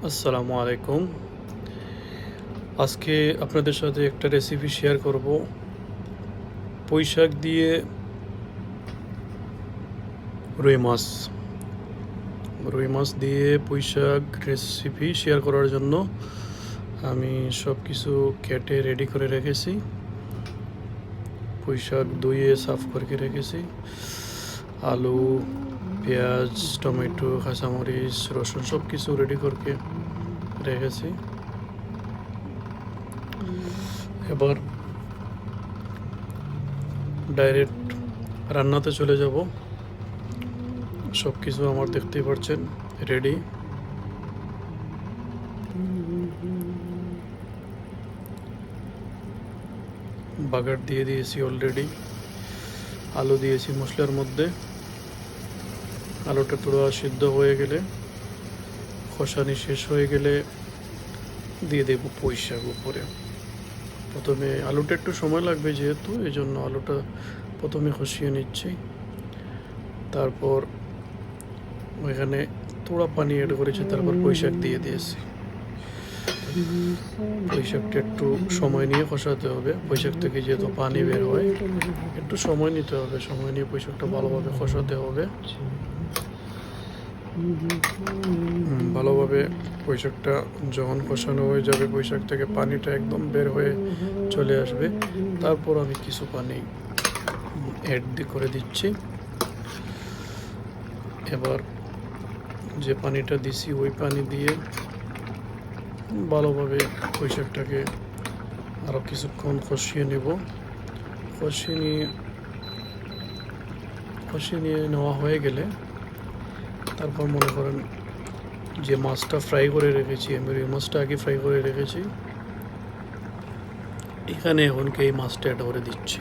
আসসালামু আলাইকুম। আজকে আপনাদের সাথে একটা রেসিপি শেয়ার করব। পুঁইশাক দিয়ে রুই মাছ। রুই মাছ দিয়ে পুঁইশাক রেসিপি শেয়ার করার জন্য আমি সব কিছু কেটে রেডি করে রেখেছি। পুঁইশাক ধুয়ে সাফ করে রেখেছি। আলু, পেঁয়াজ, টমেটো, কাঁচামরিচ, রসুন সব কিছু রেডি করে রেখেছি। এবার ডাইরেক্ট রান্নাতে চলে যাব। সব কিছু আমার দেখতেই পাচ্ছেন রেডি। বাগার দিয়ে দিয়েছি অলরেডি। আলু দিয়েছি মশলার মধ্যে। আলুটা পুরো সিদ্ধ হয়ে গেলে, কষানি শেষ হয়ে গেলে দিয়ে দেব পুঁইশাক উপরে। প্রথমে আলুটা একটু সময় লাগবে যেহেতু, এই জন্য আলুটা প্রথমে কষিয়ে নিচ্ছি। তারপর ওইখানে থোড়া পানি অ্যাড করেছি, তারপর পুঁইশাক দিয়ে দিয়েছি। পুঁইশাকটা একটু সময় নিয়ে কষাতে হবে। পুঁইশাক থেকে যেহেতু পানি বের হয়, একটু সময় নিতে হবে। সময় নিয়ে পুঁইশাকটা ভালোভাবে কষাতে হবে। ভালোভাবে পুঁইশাকটা যখন কষানো হয়ে যাবে, পুঁইশাক থেকে পানিটা একদম বের হয়ে চলে আসবে, তারপর আমি কিছু পানি অ্যাড করে দিচ্ছি। এবার যে পানিটা দিছি ওই পানি দিয়ে ভালোভাবে পুঁইশাকটাকে আরও কিছুক্ষণ কষিয়ে নেব। কষিয়ে নিয়ে নেওয়া হয়ে গেলে তারপর মনে করেন যে মাছটা ফ্রাই করে রেখেছি, আমি ওই মাছটা আগে ফ্রাই করে রেখেছি, এখানে এখন এই মাছটা অ্যাড করে দিচ্ছি।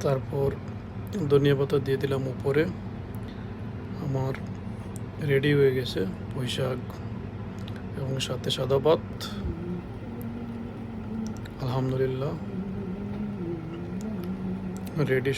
তারপর ধনিয়া পাতা দিয়ে দিলাম উপরে। আমার রেডি হয়ে গেছে পুঁইশাক এবং সাথে সাদা ভাত। আলহামদুলিল্লাহ রেডি।